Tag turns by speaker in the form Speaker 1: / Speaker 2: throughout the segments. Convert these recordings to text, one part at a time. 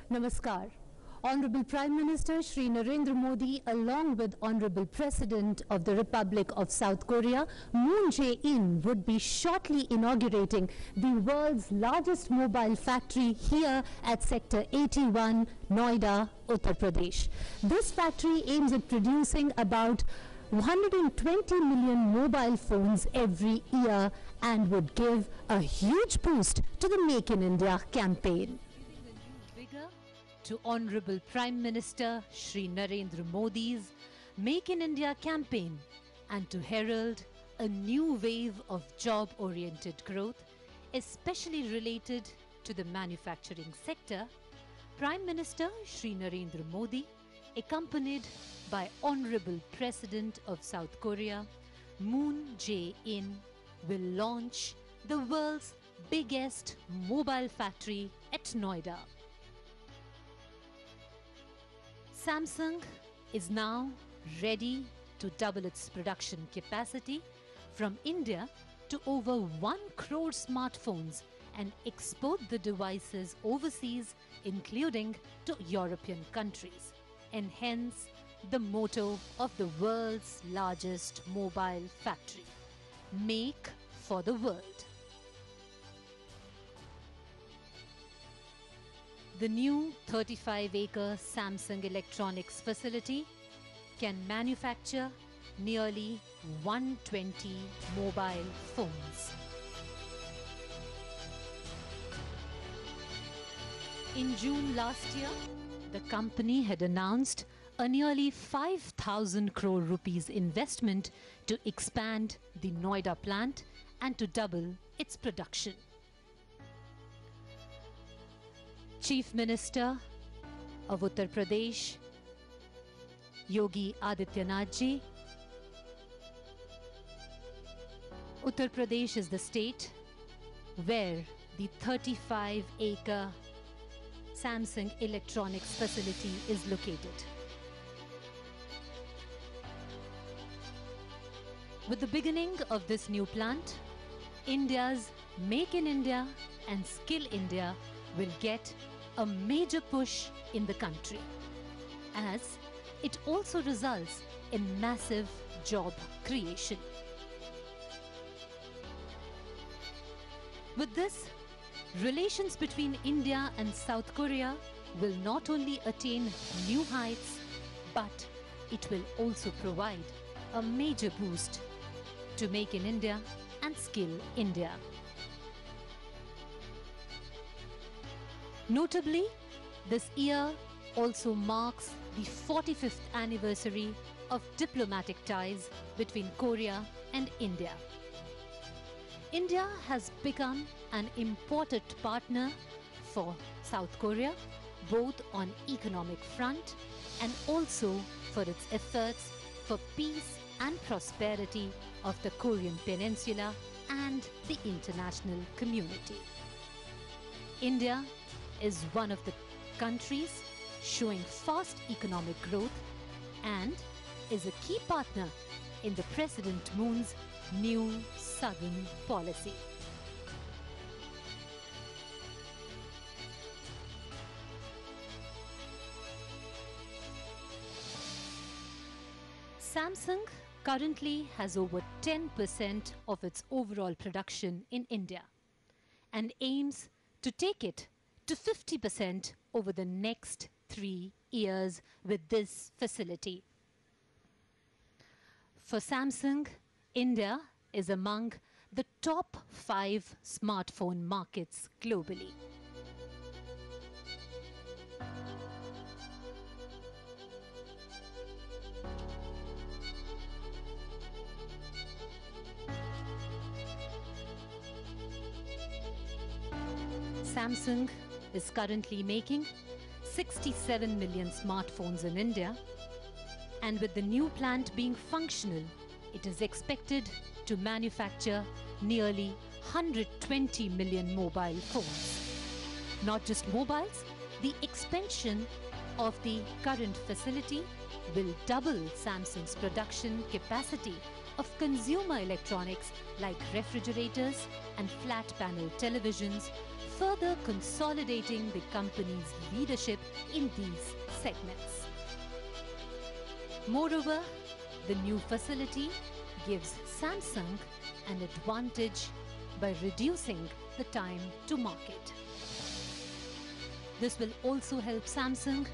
Speaker 1: Namaskar. Honorable Prime Minister Shri Narendra Modi, along with Honorable President of the Republic of South Korea, Moon Jae-in, would be shortly inaugurating the world's largest mobile factory here at Sector 81, Noida, Uttar Pradesh. This factory aims at producing about 120 million mobile phones every year and would give a huge boost to the Make in India campaign. Vigor to Honorable Prime Minister Shri Narendra Modi's Make in India campaign and to herald a new wave of job-oriented growth, especially related to the manufacturing sector, Prime Minister Shri Narendra Modi, accompanied by Honorable President of South Korea, Moon Jae-in, will launch the world's biggest mobile factory at Noida. Samsung is now ready to double its production capacity from India to over 1 crore smartphones and export the devices overseas, including to European countries, and hence the motto of the world's largest mobile factory, Make for the World. The new 35-acre Samsung electronics facility can manufacture nearly 120 mobile phones. In June last year, the company had announced a nearly 5,000 crore rupees investment to expand the Noida plant and to double its production. Chief Minister of Uttar Pradesh, Yogi Adityanath ji. Uttar Pradesh is the state where the 35-acre Samsung electronics facility is located. With the beginning of this new plant, India's Make in India and Skill India will get a major push in the country, as it also results in massive job creation. With this, relations between India and South Korea will not only attain new heights, but it will also provide a major boost to Make in India and Skill India. Notably, this year also marks the 45th anniversary of diplomatic ties between Korea and India. India has become an important partner for South Korea, both on economic front and also for its efforts for peace and prosperity of the Korean Peninsula and the international community. India is one of the countries showing fast economic growth and is a key partner in the President Moon's new Southern policy. Samsung currently has over 10% of its overall production in India and aims to take it to 50% over the next 3 years with this facility. For Samsung, India is among the top 5 smartphone markets globally. Samsung is currently making 67 million smartphones in India, and with the new plant being functional, it is expected to manufacture nearly 120 million mobile phones. Not just mobiles, the expansion of the current facility will double Samsung's production capacity of consumer electronics like refrigerators and flat panel televisions, further consolidating the company's leadership in these segments. Moreover, the new facility gives Samsung an advantage by reducing the time to market. This will also help Samsung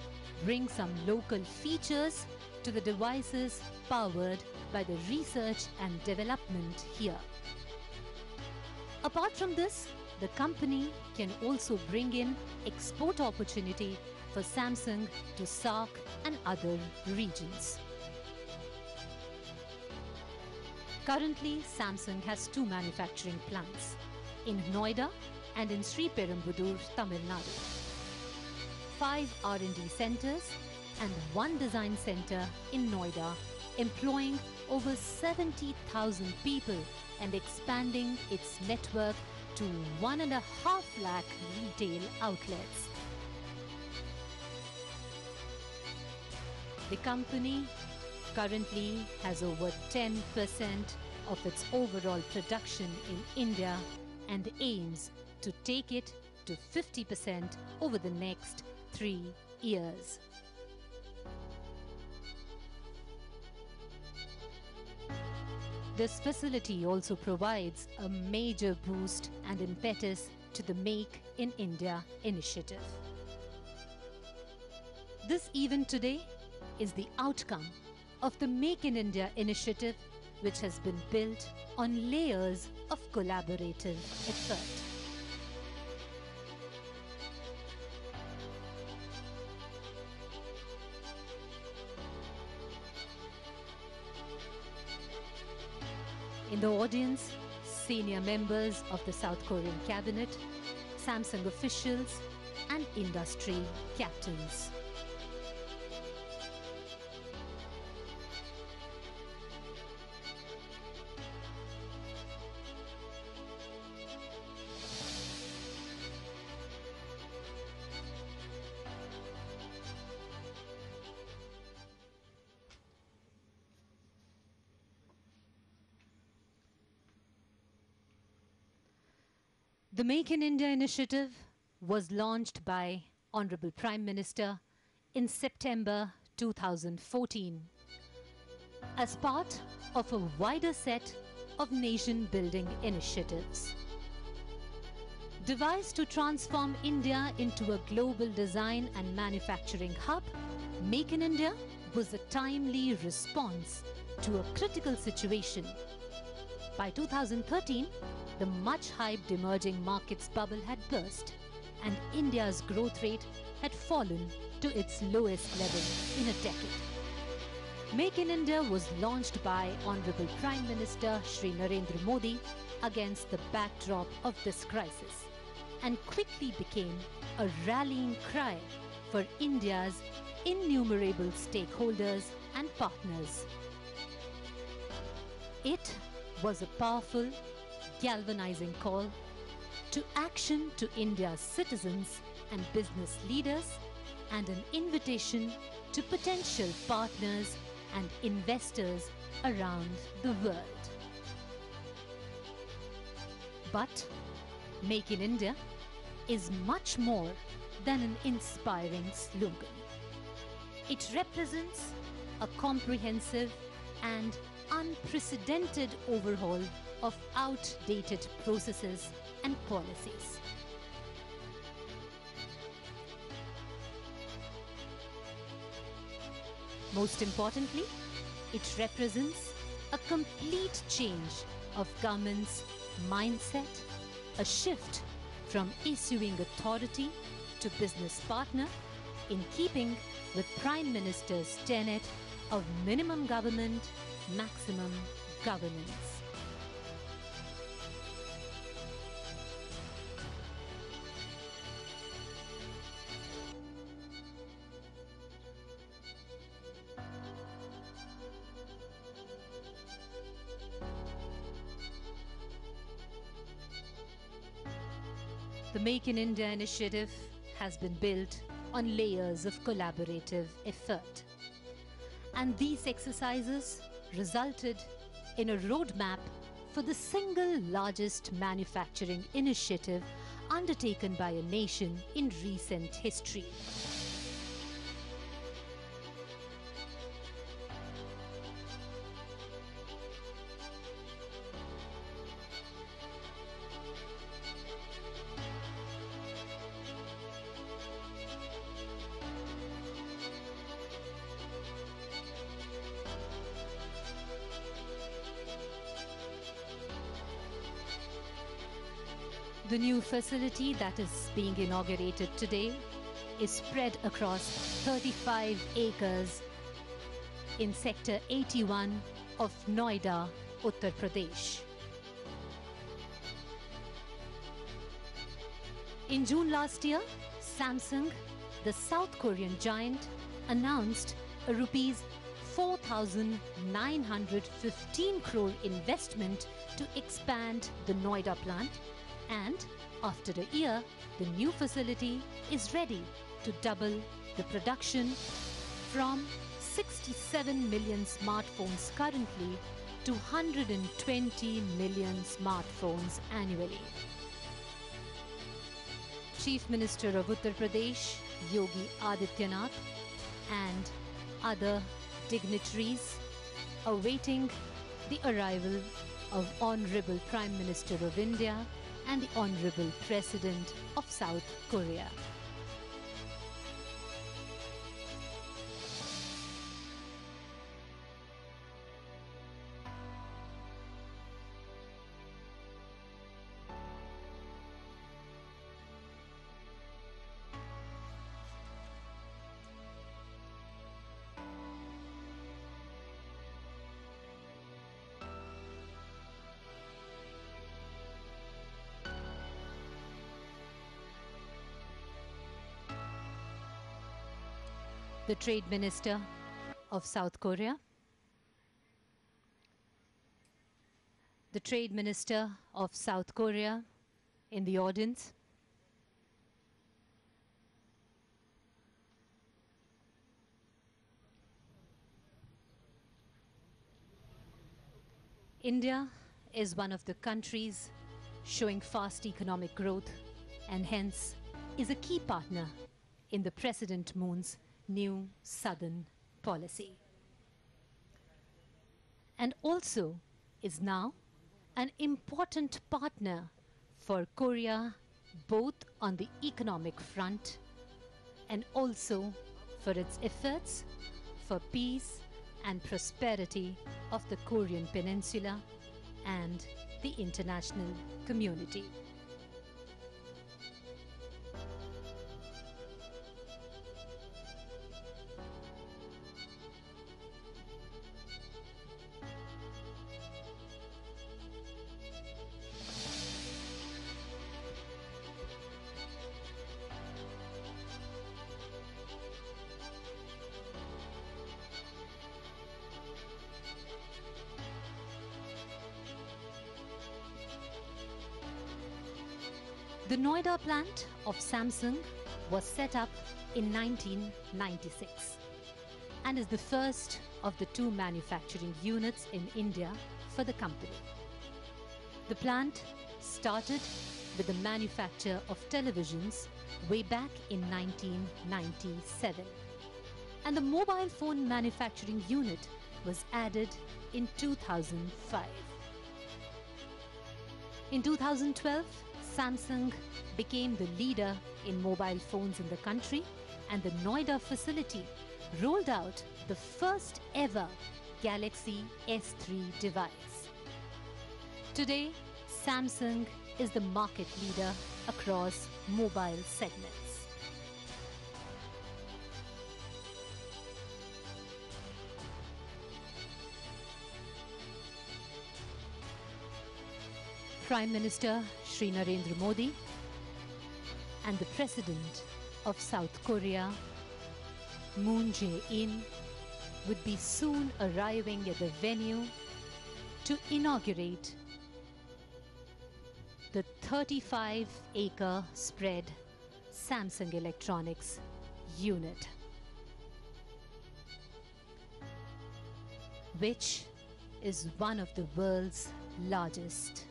Speaker 1: bring some local features to the devices powered by the research and development here. Apart from this, the company can also bring in export opportunity for Samsung to SAARC and other regions. Currently, Samsung has 2 manufacturing plants, in Noida and in Sriperumbudur, Tamil Nadu. 5 R&D centers and 1 design center in Noida, employing over 70,000 people and expanding its network to 1.5 lakh retail outlets. The company currently has over 10% of its overall production in India and aims to take it to 50% over the next 3 years. This facility also provides a major boost and impetus to the Make in India initiative. This event today is the outcome of the Make in India initiative, which has been built on layers of collaborative effort. In the audience, senior members of the South Korean cabinet, Samsung officials, and industry captains. The Make in India initiative was launched by Honorable Prime Minister in September 2014 as part of a wider set of nation-building initiatives. Devised to transform India into a global design and manufacturing hub, Make in India was a timely response to a critical situation. By 2013, the much-hyped emerging markets bubble had burst, and India's growth rate had fallen to its lowest level in a decade. Make in India was launched by Honorable Prime Minister Shri Narendra Modi against the backdrop of this crisis, and quickly became a rallying cry for India's innumerable stakeholders and partners. It was a powerful, galvanizing call to action to India's citizens and business leaders, and an invitation to potential partners and investors around the world. But Make in India is much more than an inspiring slogan. It represents a comprehensive and unprecedented overhaul of outdated processes and policies. Most importantly, it represents a complete change of government's mindset, a shift from issuing authority to business partner, in keeping with Prime Minister's tenet of minimum government, maximum governance. The Make in India initiative has been built on layers of collaborative effort. And these exercises resulted in a roadmap for the single largest manufacturing initiative undertaken by a nation in recent history. The new facility that is being inaugurated today is spread across 35 acres in Sector 81 of Noida, Uttar Pradesh. In June last year, Samsung, the South Korean giant, announced a rupees 4,915 crore investment to expand the Noida plant. And after a year, the new facility is ready to double the production from 67 million smartphones currently to 120 million smartphones annually. Chief Minister of Uttar Pradesh, Yogi Adityanath, and other dignitaries awaiting the arrival of Honorable Prime Minister of India and the Honorable President of South Korea. The Trade Minister of South Korea, the Trade Minister of South Korea in the audience, India is one of the countries showing fast economic growth and hence is a key partner in the President Moon's new Southern policy, and also is now an important partner for Korea both on the economic front and also for its efforts for peace and prosperity of the Korean Peninsula and the international community. The Noida plant of Samsung was set up in 1996 and is the first of the two manufacturing units in India for the company. The plant started with the manufacture of televisions way back in 1997, and the mobile phone manufacturing unit was added in 2005. In 2012, Samsung became the leader in mobile phones in the country, and the Noida facility rolled out the first ever Galaxy S3 device. Today, Samsung is the market leader across mobile segments. Prime Minister Shri Narendra Modi and the President of South Korea, Moon Jae-in, would be soon arriving at the venue to inaugurate the 35-acre spread Samsung Electronics unit, which is one of the world's largest.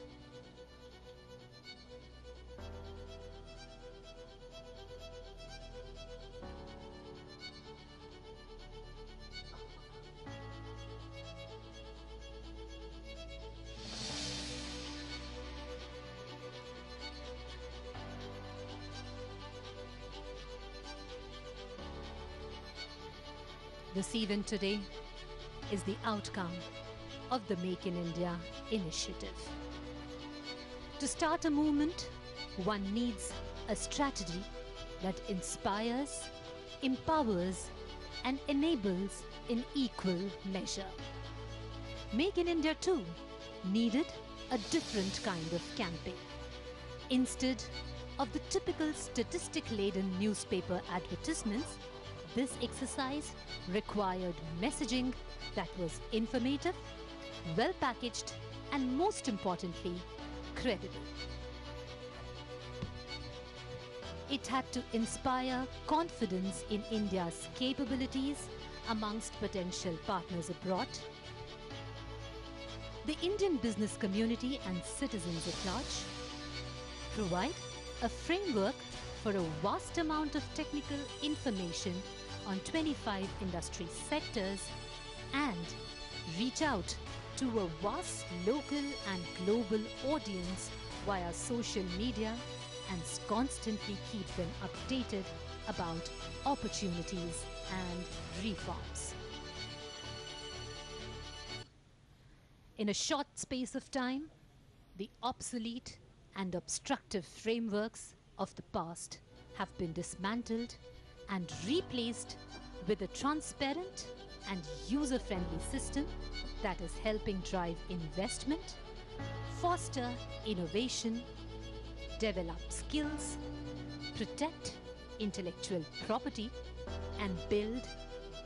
Speaker 1: This event today is the outcome of the Make in India initiative. To start a movement, one needs a strategy that inspires, empowers, and enables in equal measure. Make in India too needed a different kind of campaign. Instead of the typical statistic-laden newspaper advertisements, this exercise required messaging that was informative, well-packaged, and most importantly, credible. It had to inspire confidence in India's capabilities amongst potential partners abroad, the Indian business community and citizens at large, provide a framework for a vast amount of technical information on 25 industry sectors, and reach out to a vast local and global audience via social media and constantly keep them updated about opportunities and reforms. In a short space of time, the obsolete and obstructive frameworks of the past have been dismantled and replaced with a transparent and user-friendly system that is helping drive investment, foster innovation, develop skills, protect intellectual property, and build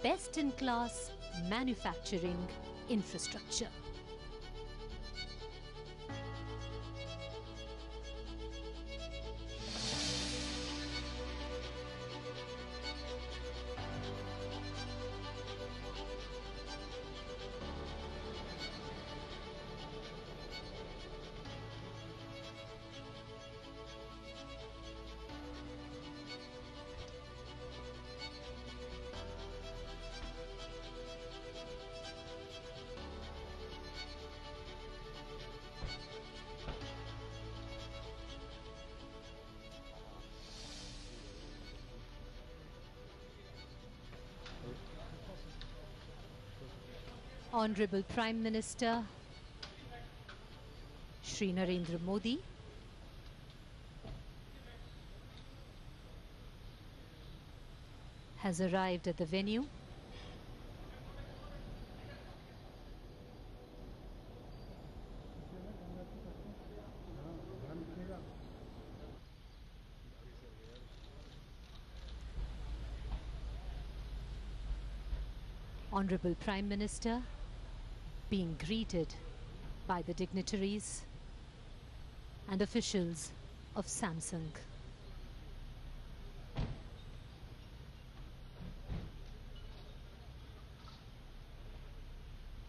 Speaker 1: best-in-class manufacturing infrastructure. Honorable Prime Minister Shri Narendra Modi, has arrived at the venue. Honorable Prime Minister being greeted by the dignitaries and officials of Samsung.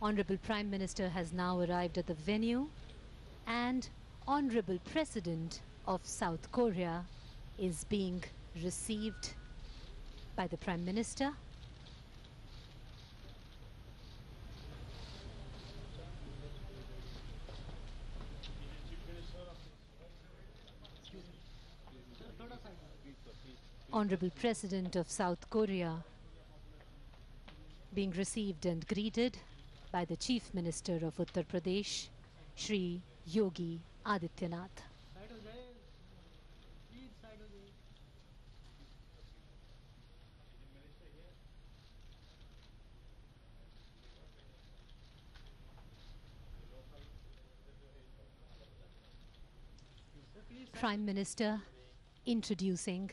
Speaker 1: Honorable Prime Minister has now arrived at the venue, and Honorable President of South Korea is being received by the Prime Minister. Honorable President of South Korea being received and greeted by the Chief Minister of Uttar Pradesh, Shri Yogi Adityanath. Prime Minister introducing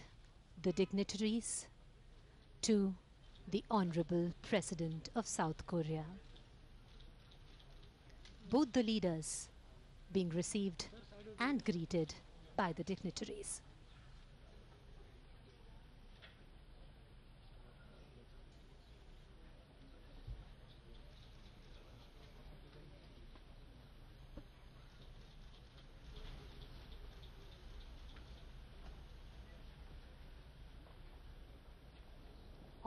Speaker 1: the dignitaries to the Honorable President of South Korea. Both the leaders being received and greeted by the dignitaries.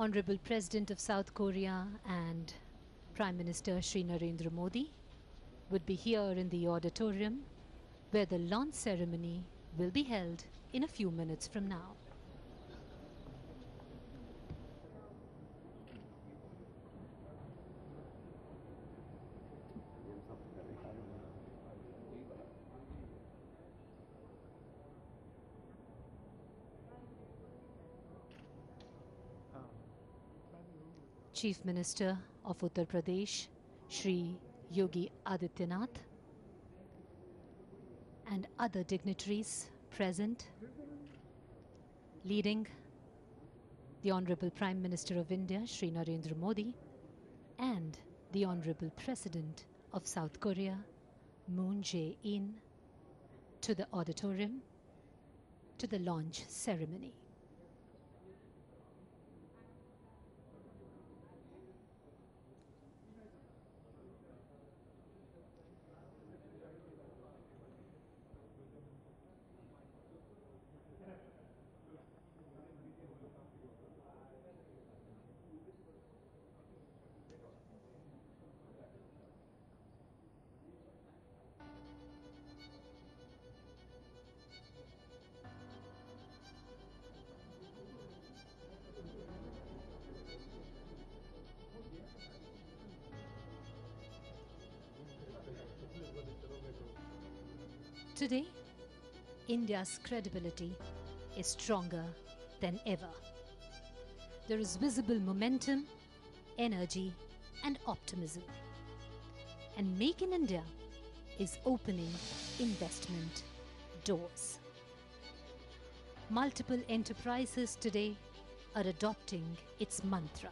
Speaker 1: Honorable President of South Korea and Prime Minister Shri Narendra Modi would be here in the auditorium where the launch ceremony will be held in a few minutes from now. Chief Minister of Uttar Pradesh, Shri Yogi Adityanath, and other dignitaries present, leading the Honorable Prime Minister of India, Shri Narendra Modi, and the Honorable President of South Korea, Moon Jae-in, to the auditorium, to the launch ceremony. Today, India's credibility is stronger than ever. There is visible momentum, energy, and optimism. And Make in India is opening investment doors. Multiple enterprises today are adopting its mantra.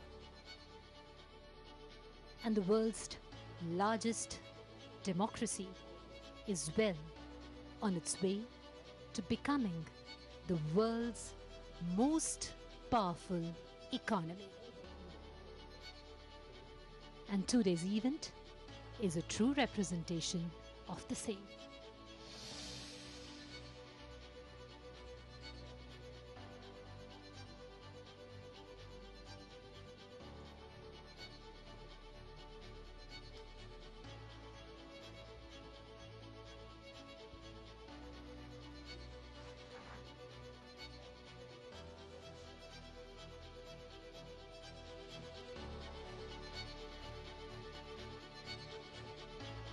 Speaker 1: And the world's largest democracy is well on its way to becoming the world's most powerful economy. And today's event is a true representation of the same.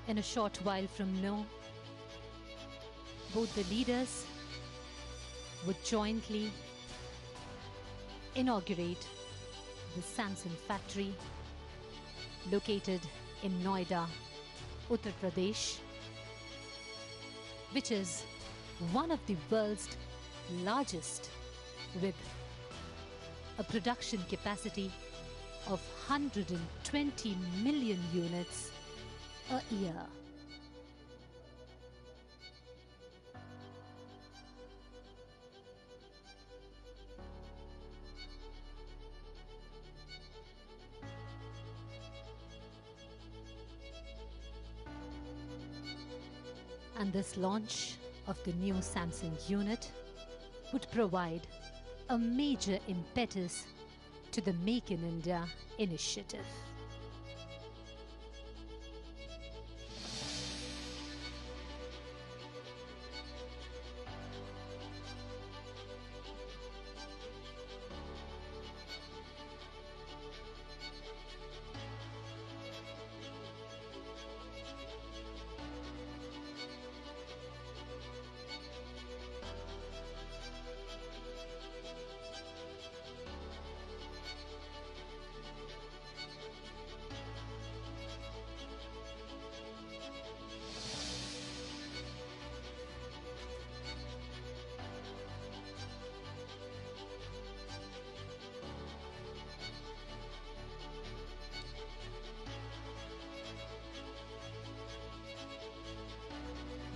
Speaker 1: In a short while from now, both the leaders would jointly inaugurate the Samsung factory located in Noida, Uttar Pradesh, which is one of the world's largest, with a production capacity of 120 million units a year. And this launch of the new Samsung unit would provide a major impetus to the Make in India initiative.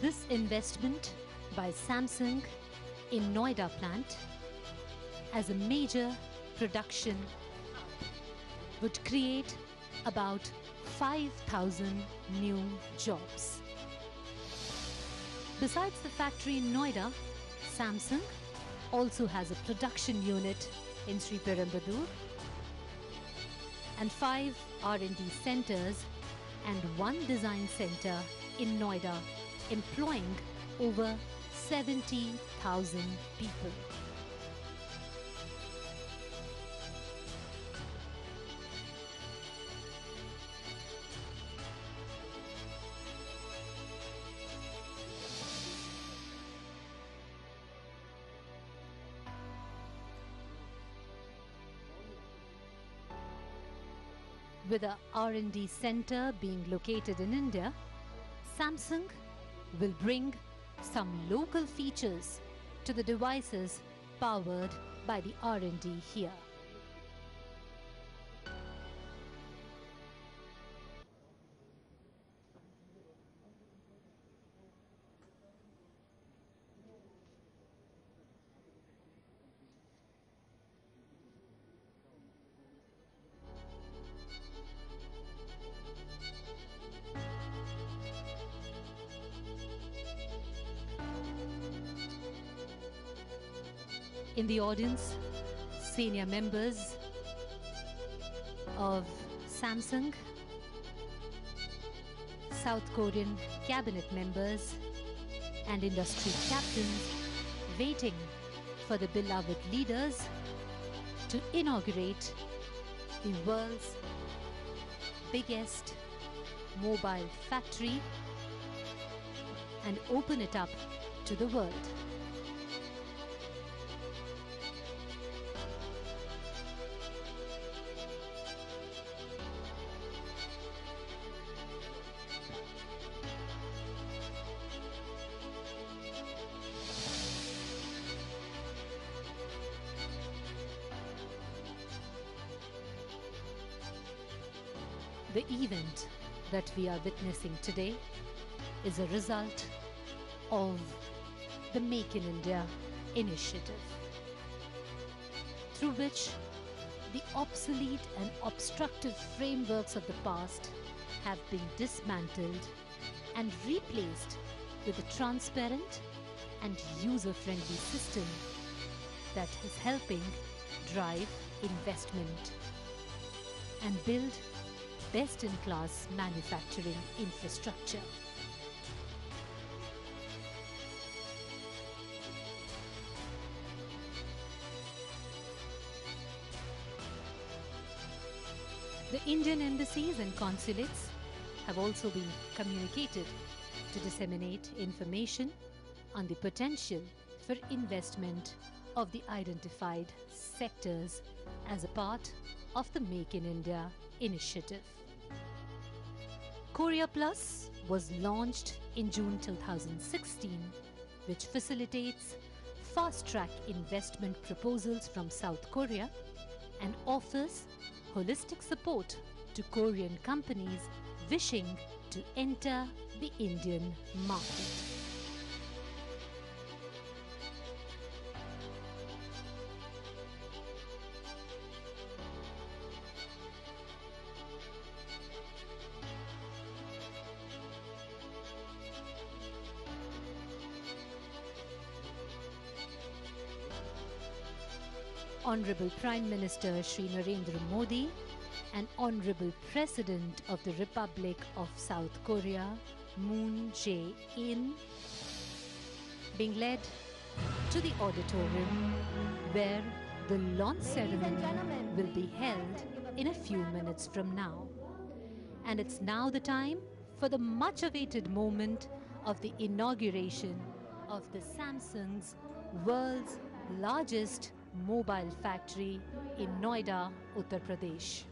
Speaker 1: This investment by Samsung in Noida plant as a major production would create about 5,000 new jobs. Besides the factory in Noida, Samsung also has a production unit in Sri Perumbudur and 5 R&D centers and 1 design center in Noida, employing over 70,000 people. With a R&D center being located in India, Samsung will bring some local features to the devices powered by the R&D here. In the audience, senior members of Samsung, South Korean cabinet members and industry captains waiting for the beloved leaders to inaugurate the world's biggest mobile factory and open it up to the world. The event that we are witnessing today is a result of the Make in India initiative, through which the obsolete and obstructive frameworks of the past have been dismantled and replaced with a transparent and user-friendly system that is helping drive investment and build best-in-class manufacturing infrastructure. The Indian embassies and consulates have also been communicated to disseminate information on the potential for investment of the identified sectors as a part of the Make in India initiative. Korea Plus was launched in June 2016, which facilitates fast-track investment proposals from South Korea and offers holistic support to Korean companies wishing to enter the Indian market. Honorable Prime Minister Shri Narendra Modi and Honorable President of the Republic of South Korea, Moon Jae-in, being led to the auditorium where the launch ceremony will be held in a few minutes from now. And it's now the time for the much-awaited moment of the inauguration of the Samsung's world's largest mobile factory in Noida, Uttar Pradesh.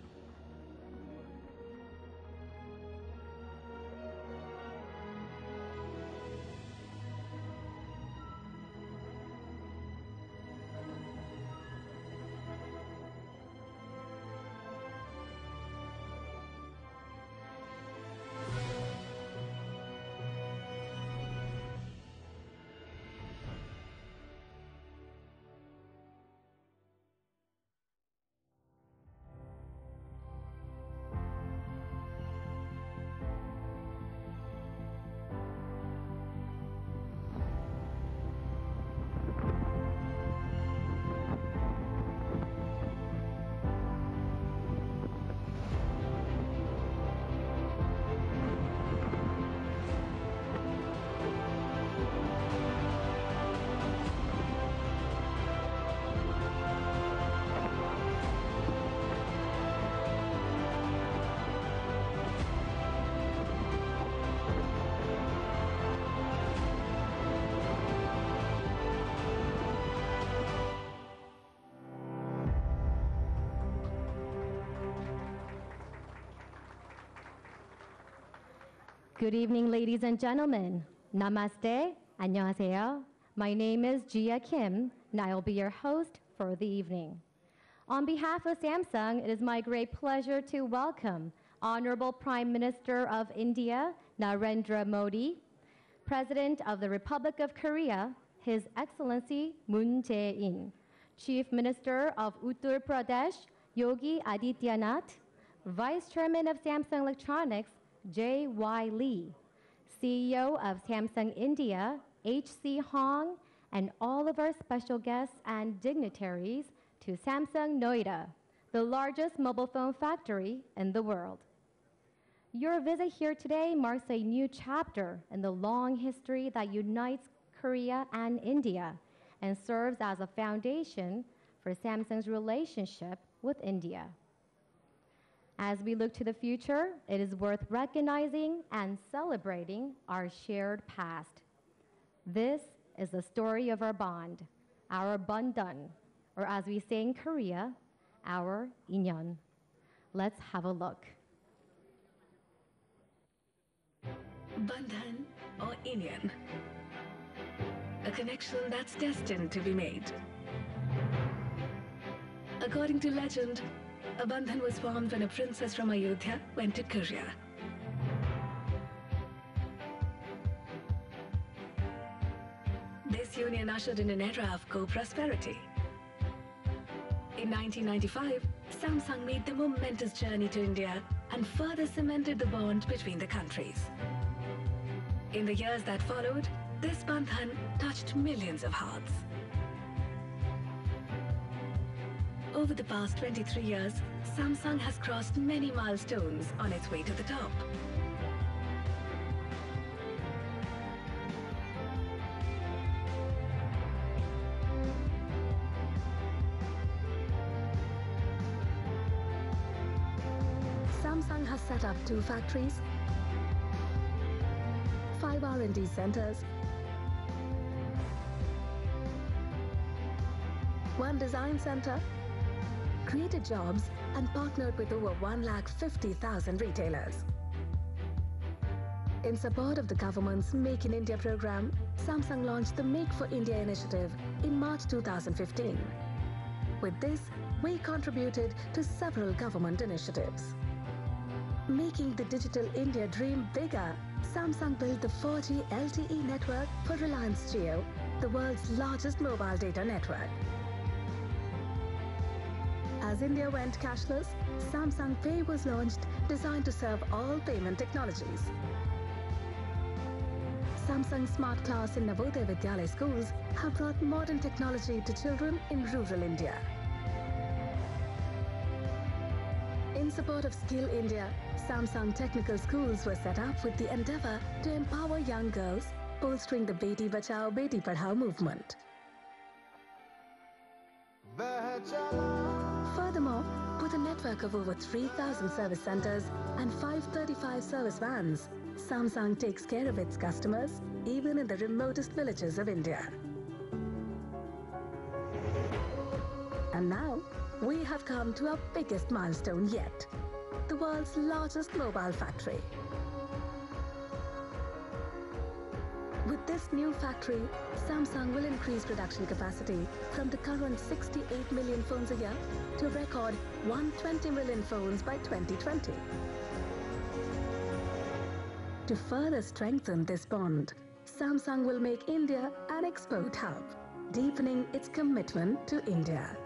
Speaker 2: Good evening, ladies and gentlemen. Namaste. 안녕하세요. My name is Jia Kim, and I will be your host for the evening. On behalf of Samsung, it is my great pleasure to welcome Honorable Prime Minister of India, Narendra Modi, President of the Republic of Korea, His Excellency Moon Jae-in, Chief Minister of Uttar Pradesh, Yogi Adityanath, Vice Chairman of Samsung Electronics, J.Y. Lee, CEO of Samsung India, H.C. Hong, and all of our special guests and dignitaries to Samsung Noida, the largest mobile phone factory in the world. Your visit here today marks a new chapter in the long history that unites Korea and India and serves as a foundation for Samsung's relationship with India. As we look to the future, it is worth recognizing and celebrating our shared past. This is the story of our bond, our bandhan, or as we say in Korea, our inyeon. Let's have a look.
Speaker 3: Bandhan or inyeon, a connection that's destined to be made. According to legend, a bandhan was formed when a princess from Ayodhya went to Korea. This union ushered in an era of co-prosperity. In 1995, Samsung made the momentous journey to India and further cemented the bond between the countries. In the years that followed, this bandhan touched millions of hearts. Over the past 23 years, Samsung has crossed many milestones on its way to the top. Samsung has set up 2 factories, 5 R&D centers, 1 design center, created jobs and partnered with over 150,000 retailers. In support of the government's Make in India program, Samsung launched the Make for India initiative in March 2015. With this, we contributed to several government initiatives. Making the digital India dream bigger, Samsung built the 4G LTE network for Reliance Jio, the world's largest mobile data network. As India went cashless, Samsung Pay was launched, designed to serve all payment technologies. Samsung Smart Class in Navodaya Vidyalaya schools have brought modern technology to children in rural India. In support of Skill India, Samsung technical schools were set up with the endeavor to empower young girls, bolstering the Beti Bachao Beti Padhao movement. Furthermore, with a network of over 3,000 service centers and 535 service vans, Samsung takes care of its customers even in the remotest villages of India. And now, we have come to our biggest milestone yet, the world's largest mobile factory. With this new factory, Samsung will increase production capacity from the current 68 million phones a year to a record 120 million phones by 2020. To further strengthen this bond, Samsung will make India an export hub, deepening its commitment to India.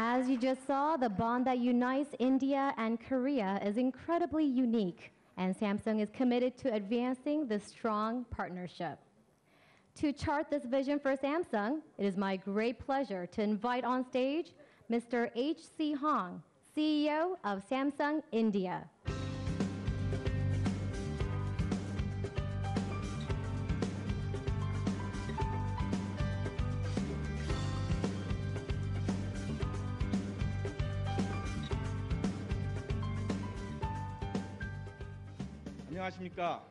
Speaker 2: As you just saw, the bond that unites India and Korea is incredibly unique, and Samsung is committed to advancing this strong partnership. To chart this vision for Samsung, it is my great pleasure to invite on stage Mr. H.C. Hong, CEO of Samsung India.
Speaker 4: 안녕하십니까?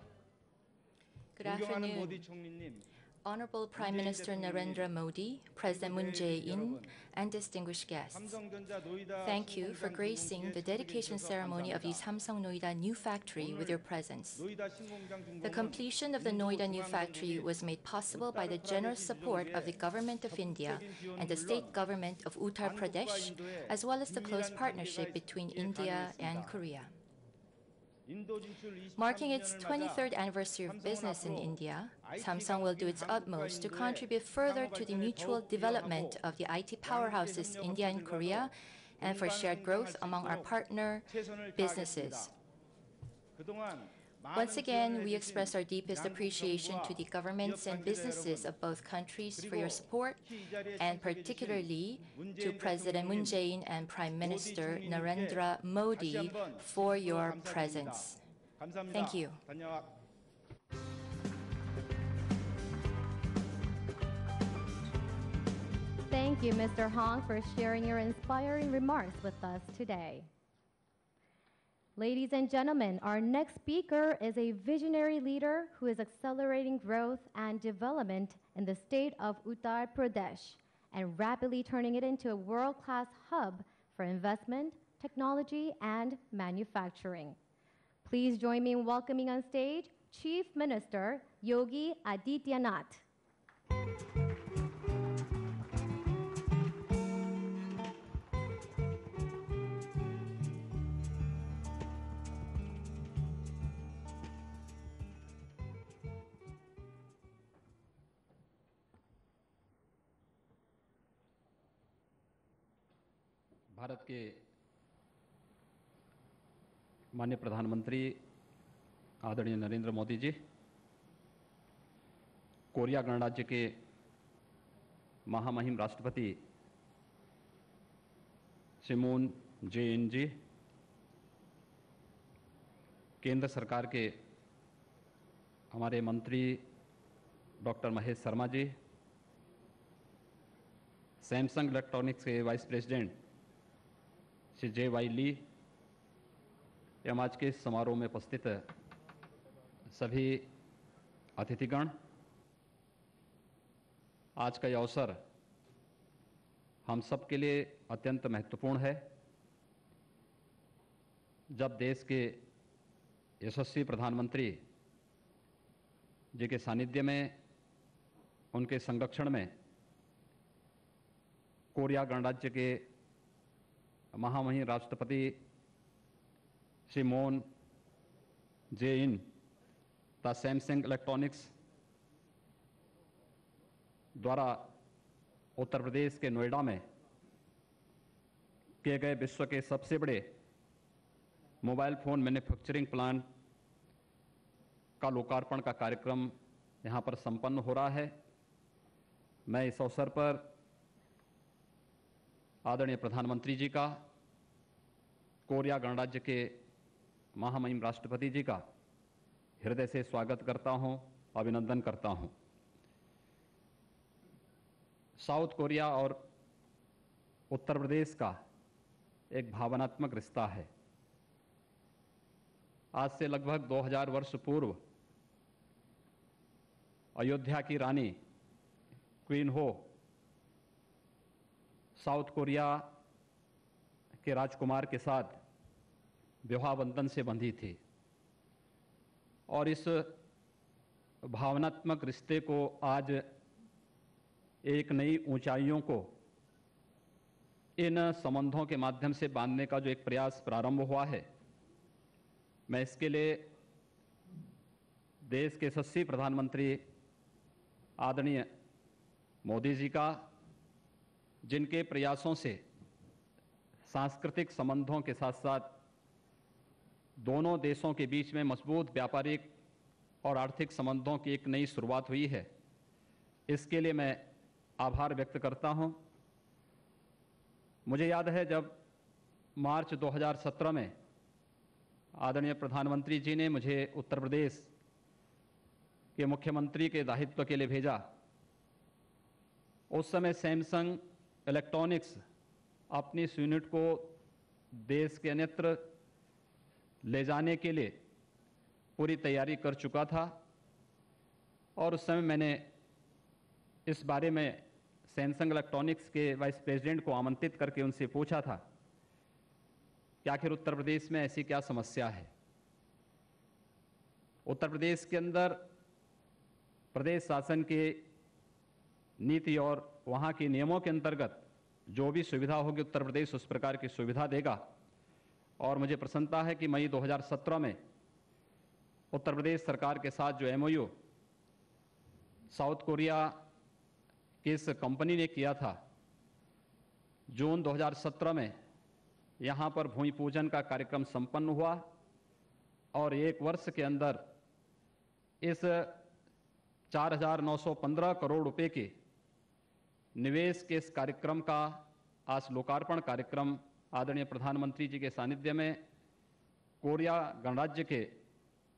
Speaker 5: Good
Speaker 4: 존경하는
Speaker 5: afternoon.
Speaker 4: 모디 총리님,
Speaker 5: Honorable Prime Minister Narendra Modi, President Moon Jae-in, and distinguished guests.
Speaker 4: 삼성전자 노이다
Speaker 5: Thank you for
Speaker 4: 신공장
Speaker 5: gracing the
Speaker 4: 준공기에
Speaker 5: dedication
Speaker 4: 참석해 주셔서
Speaker 5: ceremony of the
Speaker 4: 감사합니다.
Speaker 5: Samsung Noida new factory with your presence.
Speaker 4: 노이다 신공장
Speaker 5: The
Speaker 4: 준공은
Speaker 5: completion of the
Speaker 4: 인도
Speaker 5: Noida new
Speaker 4: 중앙정부의
Speaker 5: factory was made possible by the generous support of the Government of India and the state government of Uttar Pradesh, as well as the close partnership between India and Korea. Marking its 23rd anniversary of business in India, Samsung will do its utmost to contribute further to the mutual development of the IT powerhouses India and Korea and for shared growth among our partner businesses. Once again, we express our deepest appreciation to the governments and businesses of both countries for your support, and particularly to President Moon Jae-in and Prime Minister Narendra Modi for your presence. Thank you.
Speaker 2: Thank you, Mr. Hong, for sharing your inspiring remarks with us today. Ladies and gentlemen, our next speaker is a visionary leader who is accelerating growth and development in the state of Uttar Pradesh and rapidly turning it into a world-class hub for investment, technology, and manufacturing. Please join me in welcoming on stage Chief Minister Yogi Adityanath.
Speaker 6: Bharat के माननीय प्रधानमंत्री आदरणीय Narendra Modi ji, Korea गणराज्य के महामहिम राष्ट्रपति Shri moon जे-इन जी, केंद्र सरकार के हमारे मंत्री doctor Mahesh Sharma ji, Samsung electronics के वाइस प्रेसिडेंट श्री जे-वाई ली, एवं आज के इस समारोह में उपस्थित सभी अतिथिगण, आज का यह अवसर हम सब के लिए अत्यंत महत्वपूर्ण है, जब देश के यशस्वी प्रधानमंत्री जी के सानिध्य में, उनके संरक्षण में कोरिया गणराज्य के महामहिम राष्ट्रपति श्री मून जे-इन तथा सैमसंग इलेक्ट्रॉनिक्स द्वारा उत्तर प्रदेश के नोएडा में किए गए विश्व के सबसे बड़े मोबाइल फोन मैन्युफैक्चरिंग प्लांट का लोकार्पण का कार्यक्रम यहाँ पर संपन्न हो रहा है। मैं इस अवसर पर आदरणीय प्रधानमंत्री जी का, कोरिया गणराज्य के महामहिम राष्ट्रपति जी का हृदय से स्वागत करता हूं, अभिनंदन करता हूं। साउथ कोरिया और उत्तर प्रदेश का एक भावनात्मक रिश्ता है। आज से लगभग 2000 वर्ष पूर्व अयोध्या की रानी क्वीन हो साउथ कोरिया के राजकुमार के साथ विवाह बंधन से बंधी थी, और इस भावनात्मक रिश्ते को आज एक नई ऊंचाइयों को इन संबंधों के माध्यम से बांधने का जो एक प्रयास प्रारंभ हुआ है, मैं इसके लिए देश के यशस्वी प्रधानमंत्री आदरणीय मोदी जी का, जिनके प्रयासों से सांस्कृतिक संबंधों के साथ साथ दोनों देशों के बीच में मजबूत व्यापारिक और आर्थिक संबंधों की एक नई शुरुआत हुई है, इसके लिए मैं आभार व्यक्त करता हूं। मुझे याद है जब मार्च 2017 में आदरणीय प्रधानमंत्री जी ने मुझे उत्तर प्रदेश के मुख्यमंत्री के दायित्व के लिए भेजा, उस समय सैमसंग इलेक्ट्रॉनिक्स अपनी इस यूनिट को देश के अन्यत्र ले जाने के लिए पूरी तैयारी कर चुका था और उस समय मैंने इस बारे में सैमसंग इलेक्ट्रॉनिक्स के वाइस प्रेसिडेंट को आमंत्रित करके उनसे पूछा था कि आखिर उत्तर प्रदेश में ऐसी क्या समस्या है। उत्तर प्रदेश के अंदर प्रदेश शासन के नीति और वहाँ के नियमों के अंतर्गत जो भी सुविधा होगी उत्तर प्रदेश उस प्रकार की सुविधा देगा। और मुझे प्रसन्नता है कि मई 2017 में उत्तर प्रदेश सरकार के साथ जो MOU साउथ कोरिया की इस कंपनी ने किया था, जून 2017 में यहाँ पर भूमि पूजन का कार्यक्रम संपन्न हुआ और 1 वर्ष के अंदर इस 4,915 करोड़ रुपए के निवेश के इस कार्यक्रम का आज लोकार्पण कार्यक्रम आदरणीय प्रधानमंत्री जी के सानिध्य में कोरिया गणराज्य के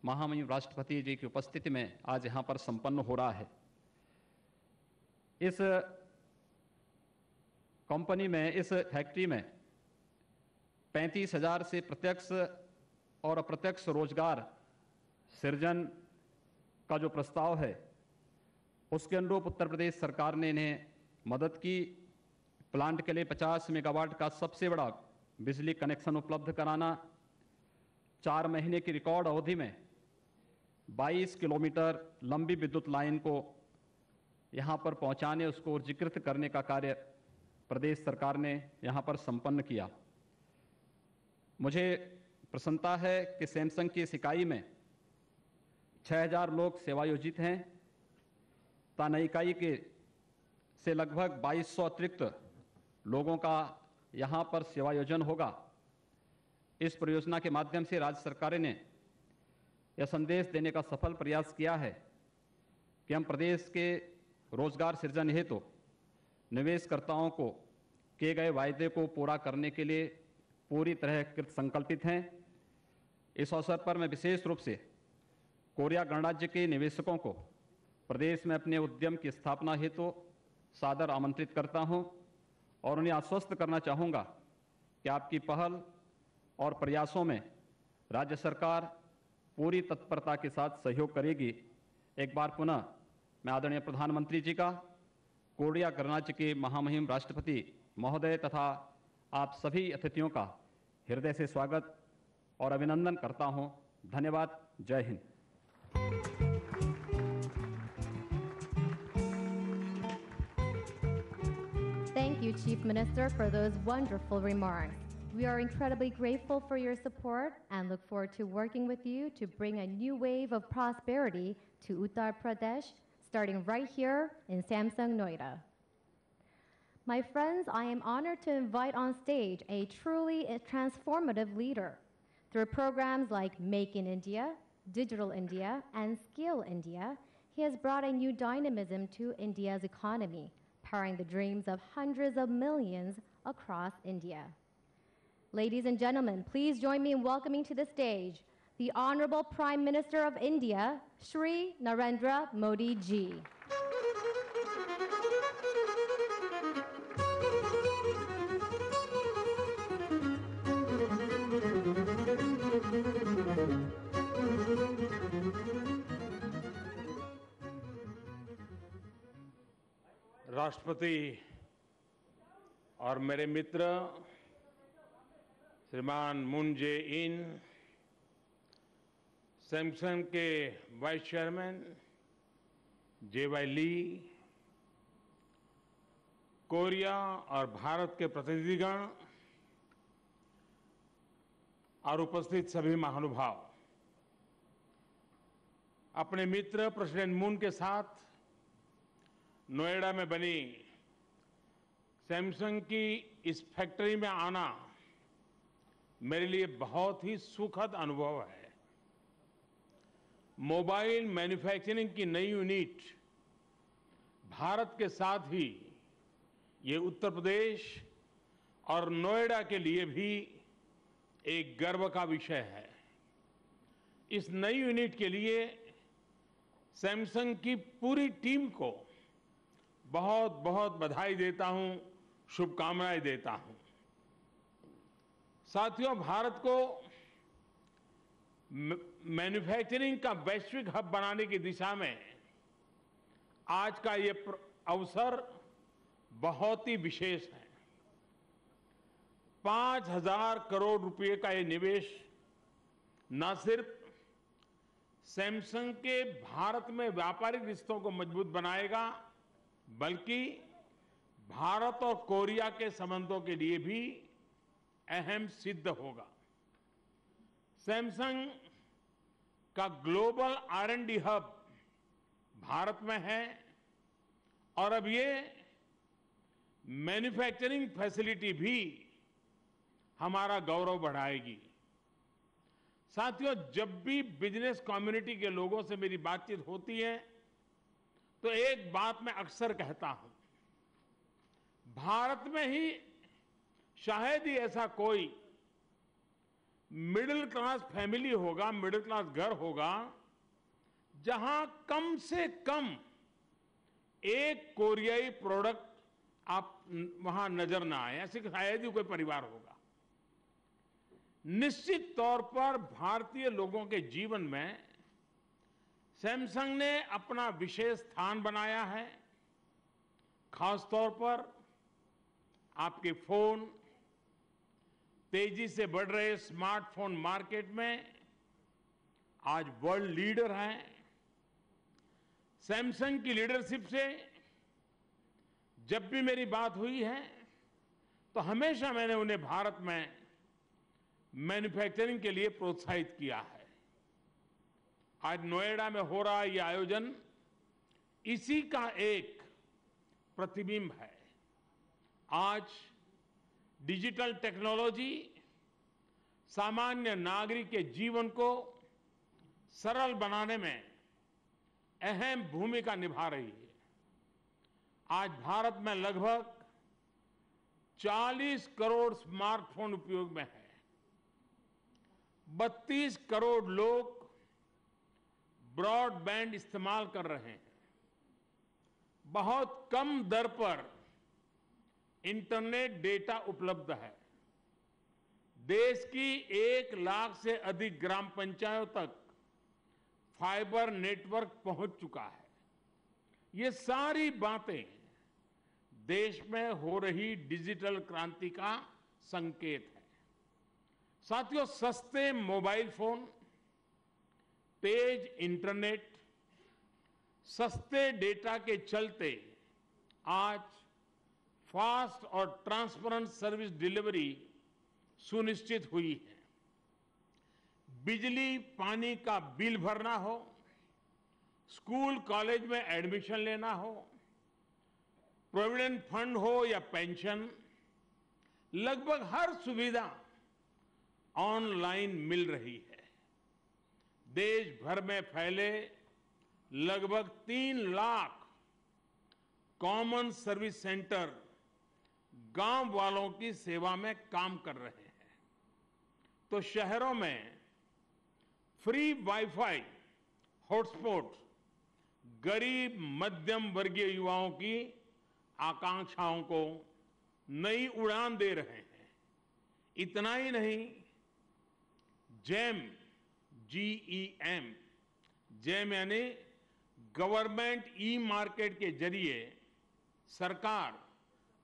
Speaker 6: महामहिम राष्ट्रपति जी की उपस्थिति में आज यहाँ पर संपन्न हो रहा है। इस कंपनी में, इस फैक्ट्री में 35,000 से प्रत्यक्ष और अप्रत्यक्ष रोजगार सृजन का जो प्रस्ताव है उसके अनुरूप उत्तर प्रदेश सरकार ने इन्हें मदद की। प्लांट के लिए 50 मेगावाट का सबसे बड़ा बिजली कनेक्शन उपलब्ध कराना, 4 महीने की रिकॉर्ड अवधि में 22 किलोमीटर लंबी विद्युत लाइन को यहाँ पर पहुँचाने, उसको ऊर्जीकृत करने का कार्य प्रदेश सरकार ने यहाँ पर संपन्न किया। मुझे प्रसन्नता है कि सैमसंग की इस इकाई में 6,000 लोग सेवायोजित हैं। नई इकाई के से लगभग 2,200 अतिरिक्त लोगों का यहाँ पर सेवायोजन होगा। इस परियोजना के माध्यम से राज्य सरकार ने यह संदेश देने का सफल प्रयास किया है कि हम प्रदेश के रोजगार सृजन हेतु निवेशकर्ताओं को किए गए वायदे को पूरा करने के लिए पूरी तरह कृत संकल्पित हैं। इस अवसर पर मैं विशेष रूप से कोरिया गणराज्य के निवेशकों को प्रदेश में अपने उद्यम की स्थापना हेतु सादर आमंत्रित करता हूं और उन्हें आश्वस्त करना चाहूँगा कि आपकी पहल और प्रयासों में राज्य सरकार पूरी तत्परता के साथ सहयोग करेगी। एक बार पुनः मैं आदरणीय प्रधानमंत्री जी का, कोरिया गणराज्य के महामहिम राष्ट्रपति महोदय तथा आप सभी अतिथियों का हृदय से स्वागत और अभिनंदन करता हूं। धन्यवाद। जय Hind.
Speaker 2: Thank you, Chief Minister, for those wonderful remarks. We are incredibly grateful for your support and look forward to working with you to bring a new wave of prosperity to Uttar Pradesh, starting right here in Samsung, Noida. My friends, I am honored to invite on stage a truly transformative leader. Through programs like Make in India, Digital India, and Skill India, he has brought a new dynamism to India's economy, powering the dreams of hundreds of millions across India. Ladies and gentlemen, please join me in welcoming to the stage the Honorable Prime Minister of India, Shri Narendra Modi ji.
Speaker 4: राष्ट्रपति और मेरे मित्र श्रीमान moon जे-इन, Samsung के vice chairman जे-वाई ली, Korea और भारत के प्रतिनिधिगण और उपस्थित सभी महानुभाव, अपने मित्र प्रेसिडेंट मून के साथ नोएडा में बनी सैमसंग की इस फैक्ट्री में आना मेरे लिए बहुत ही सुखद अनुभव है। मोबाइल मैन्युफैक्चरिंग की नई यूनिट भारत के साथ ही ये उत्तर प्रदेश और नोएडा के लिए भी एक गर्व का विषय है। इस नई यूनिट के लिए सैमसंग की पूरी टीम को बहुत बहुत बधाई देता हूं, शुभकामनाएं देता हूं। साथियों, भारत को मैन्युफैक्चरिंग का वैश्विक हब बनाने की दिशा में आज का ये अवसर बहुत ही विशेष है। 5,000 करोड़ रुपए का ये निवेश न सिर्फ सैमसंग के भारत में व्यापारिक रिश्तों को मजबूत बनाएगा, बल्कि भारत और कोरिया के संबंधों के लिए भी अहम सिद्ध होगा। सैमसंग का ग्लोबल R&D हब भारत में है और अब ये मैन्युफैक्चरिंग फैसिलिटी भी हमारा गौरव बढ़ाएगी। साथियों, जब भी बिजनेस कम्युनिटी के लोगों से मेरी बातचीत होती है तो एक बात मैं अक्सर कहता हूं, भारत में ही शायद ही ऐसा कोई मिडिल क्लास फैमिली होगा, मिडिल क्लास घर होगा, जहां कम से कम एक कोरियाई प्रोडक्ट आप वहां नजर ना आए, ऐसे शायद ही कोई परिवार होगा। निश्चित तौर पर भारतीय लोगों के जीवन में सैमसंग ने अपना विशेष स्थान बनाया है। खासतौर पर आपके फोन, तेजी से बढ़ रहे स्मार्टफोन मार्केट में आज वर्ल्ड लीडर हैं। सैमसंग की लीडरशिप से जब भी मेरी बात हुई है तो हमेशा मैंने उन्हें भारत में मैन्युफैक्चरिंग के लिए प्रोत्साहित किया है। आज नोएडा में हो रहा यह आयोजन इसी का एक प्रतिबिंब है। आज डिजिटल टेक्नोलॉजी सामान्य नागरिक के जीवन को सरल बनाने में अहम भूमिका निभा रही है। आज भारत में लगभग 40 करोड़ स्मार्टफोन उपयोग में है। 32 करोड़ लोग ब्रॉडबैंड इस्तेमाल कर रहे हैं। बहुत कम दर पर इंटरनेट डेटा उपलब्ध है। देश की 1 लाख से अधिक ग्राम पंचायतों तक फाइबर नेटवर्क पहुंच चुका है। ये सारी बातें देश में हो रही डिजिटल क्रांति का संकेत है। साथियों, सस्ते मोबाइल फोन, तेज इंटरनेट, सस्ते डेटा के चलते आज फास्ट और ट्रांसपेरेंट सर्विस डिलीवरी सुनिश्चित हुई है। बिजली पानी का बिल भरना हो, स्कूल कॉलेज में एडमिशन लेना हो, प्रोविडेंट फंड हो या पेंशन, लगभग हर सुविधा ऑनलाइन मिल रही है। देश भर में फैले लगभग 3 लाख कॉमन सर्विस सेंटर गांव वालों की सेवा में काम कर रहे हैं। तो शहरों में फ्री वाईफाई हॉटस्पॉट गरीब मध्यम वर्गीय युवाओं की आकांक्षाओं को नई उड़ान दे रहे हैं। इतना ही नहीं, GEM यानी गवर्नमेंट ई मार्केट के जरिए सरकार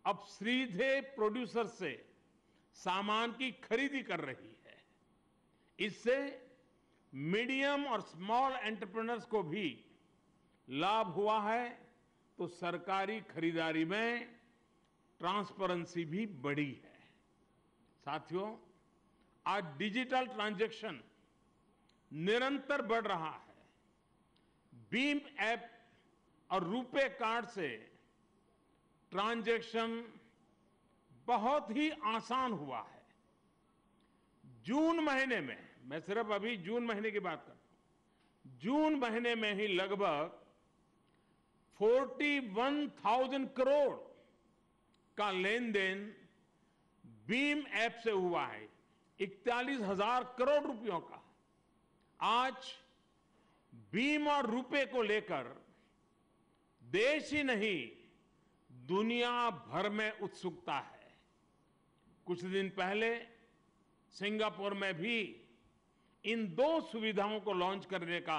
Speaker 4: अब सीधे प्रोड्यूसर से सामान की खरीदी कर रही है। इससे मीडियम और स्मॉल एंटरप्रेन्योर्स को भी लाभ हुआ है, तो सरकारी खरीदारी में ट्रांसपेरेंसी भी बढ़ी है। साथियों, आज डिजिटल ट्रांजैक्शन निरंतर बढ़ रहा है। भीम ऐप और रुपे कार्ड से ट्रांजैक्शन बहुत ही आसान हुआ है। जून महीने में, मैं सिर्फ अभी जून महीने की बात करता हूं, जून महीने में ही लगभग 41,000 करोड़ का लेन देन भीम ऐप से हुआ है। 41,000 करोड़ रुपयों का। आज भीम और रुपे को लेकर देश ही नहीं, दुनिया भर में उत्सुकता है। कुछ दिन पहले सिंगापुर में भी इन 2 सुविधाओं को लॉन्च करने का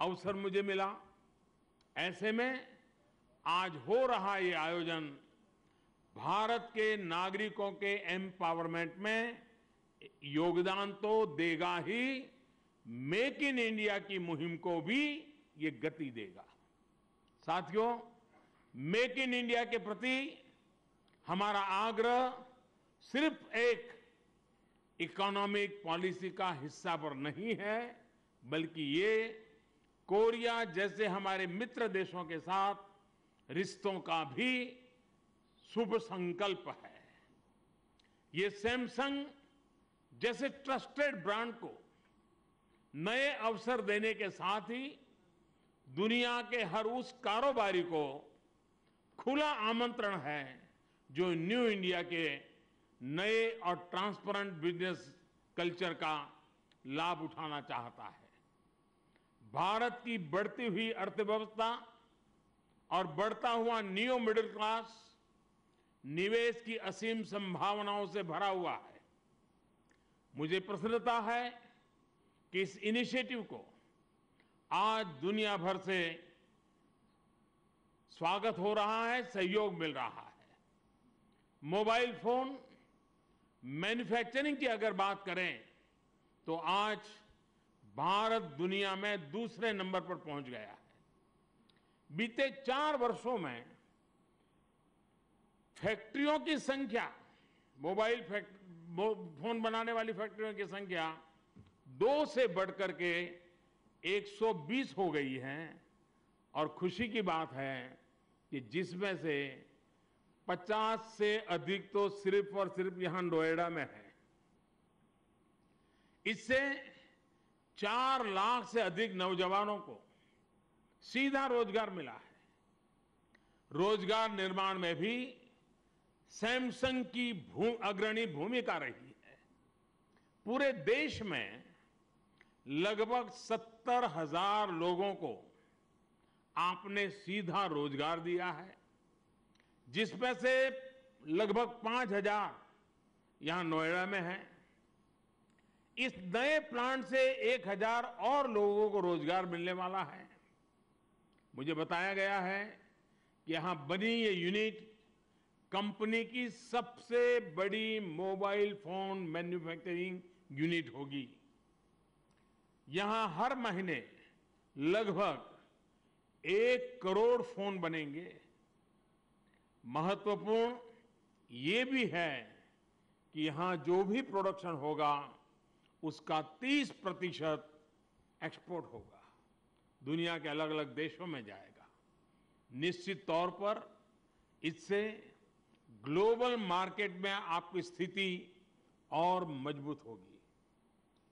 Speaker 4: अवसर मुझे मिला। ऐसे में आज हो रहा ये आयोजन भारत के नागरिकों के एम्पावरमेंट में योगदान तो देगा ही, मेक इन इंडिया की मुहिम को भी ये गति देगा। साथियों, मेक इन इंडिया के प्रति हमारा आग्रह सिर्फ एक इकोनॉमिक पॉलिसी का हिस्सा पर नहीं है, बल्कि ये कोरिया जैसे हमारे मित्र देशों के साथ रिश्तों का भी शुभ संकल्प है। ये सैमसंग जैसे ट्रस्टेड ब्रांड को नए अवसर देने के साथ ही दुनिया के हर उस कारोबारी को खुला आमंत्रण है जो न्यू इंडिया के नए और ट्रांसपेरेंट बिजनेस कल्चर का लाभ उठाना चाहता है। भारत की बढ़ती हुई अर्थव्यवस्था और बढ़ता हुआ नियो मिडिल क्लास निवेश की असीम संभावनाओं से भरा हुआ है। मुझे प्रसन्नता है कि इस इनिशिएटिव को आज दुनिया भर से स्वागत हो रहा है, सहयोग मिल रहा है। मोबाइल फोन मैन्युफैक्चरिंग की अगर बात करें तो आज भारत दुनिया में दूसरे नंबर पर पहुंच गया है। बीते 4 वर्षों में फैक्ट्रियों की संख्या, मोबाइल फोन बनाने वाली फैक्ट्रियों की संख्या 2 से बढ़कर के 120 हो गई है। और खुशी की बात है कि जिसमें से 50 से अधिक तो सिर्फ और सिर्फ यहां नोएडा में है। इससे 4 लाख से अधिक नौजवानों को सीधा रोजगार मिला है। रोजगार निर्माण में भी सैमसंग की अग्रणी भूमिका रही है। पूरे देश में लगभग 70,000 लोगों को आपने सीधा रोजगार दिया है, जिसमें से लगभग 5,000 यहां नोएडा में है। इस नए प्लांट से 1,000 और लोगों को रोजगार मिलने वाला है। मुझे बताया गया है कि यहां बनी ये यूनिट कंपनी की सबसे बड़ी मोबाइल फोन मैन्युफैक्चरिंग यूनिट होगी। यहां हर महीने लगभग 1 करोड़ फोन बनेंगे। महत्वपूर्ण ये भी है कि यहां जो भी प्रोडक्शन होगा उसका 30% एक्सपोर्ट होगा, दुनिया के अलग अलग देशों में जाएगा। निश्चित तौर पर इससे ग्लोबल मार्केट में आपकी स्थिति और मजबूत होगी।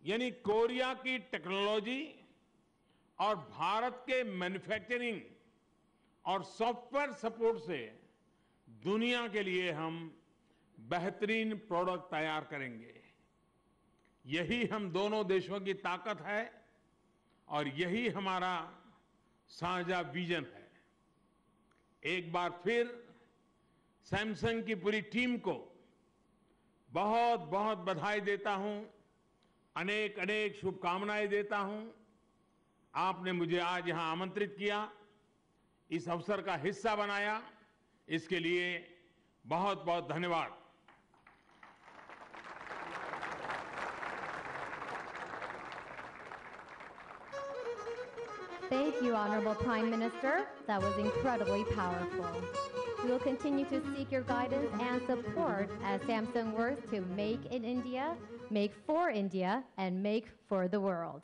Speaker 4: यानी कोरिया की टेक्नोलॉजी और भारत के मैन्युफैक्चरिंग और सॉफ्टवेयर सपोर्ट से दुनिया के लिए हम बेहतरीन प्रोडक्ट तैयार करेंगे। यही हम दोनों देशों की ताकत है और यही हमारा साझा विजन है। एक बार फिर सैमसंग की पूरी टीम को बहुत बहुत बधाई देता हूं, अनेक अनेक शुभकामनाएं देता हूं। आपने मुझे आज यहां आमंत्रित किया, इस अवसर का हिस्सा बनाया, इसके लिए बहुत बहुत धन्यवाद।
Speaker 2: Thank you, Honorable Prime Minister. That was incredibly powerful. We will continue to seek your guidance and support as Samsung works to make in India, make for India, and make for the world.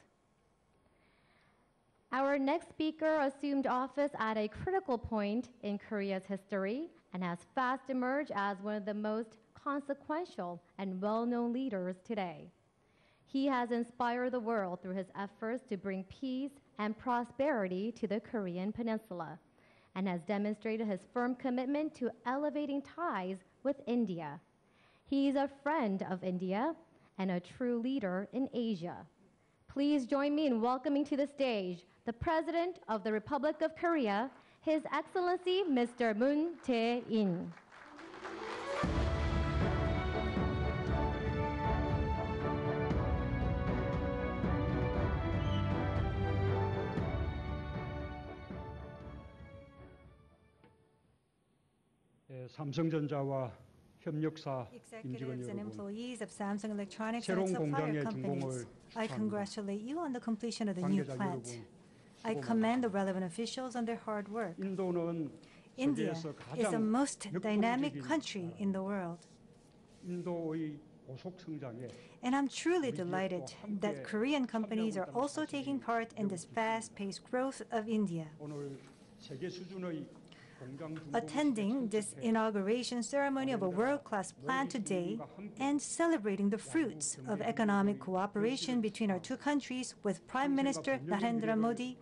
Speaker 2: Our next speaker assumed office at a critical point in Korea's history and has fast emerged as one of the most consequential and well-known leaders today. He has inspired the world through his efforts to bring peace and prosperity to the Korean peninsula and has demonstrated his firm commitment to elevating ties with India. He is a friend of India and a true leader in Asia. Please join me in welcoming to the stage the President of the Republic of Korea, His Excellency Mr. Moon Jae-in.
Speaker 7: 삼성전자와 협력사
Speaker 8: Executives and
Speaker 7: 임직원 여러분,
Speaker 8: employees of Samsung Electronics and
Speaker 7: 새로운
Speaker 8: its supplier
Speaker 7: 공장의
Speaker 8: companies,
Speaker 7: 준공을
Speaker 8: I
Speaker 7: 축하합니다.
Speaker 8: congratulate you on the completion of the new
Speaker 7: 관계자
Speaker 8: plant.
Speaker 7: 여러분,
Speaker 8: I
Speaker 7: 수고
Speaker 8: commend the relevant officials on their hard work.
Speaker 7: 인도는
Speaker 8: India
Speaker 7: 세계에서
Speaker 8: is the
Speaker 7: 가장
Speaker 8: most dynamic
Speaker 7: 역동적인
Speaker 8: country in the world.
Speaker 7: 인도의 고속 성장에
Speaker 8: And I'm truly delighted that Korean companies are also taking part in this fast-paced growth of India.
Speaker 7: 오늘 세계 수준의 공장 준공
Speaker 8: Attending this inauguration ceremony of a world-class plant today and celebrating the fruits of economic cooperation between our two countries with Prime Minister Narendra Modi,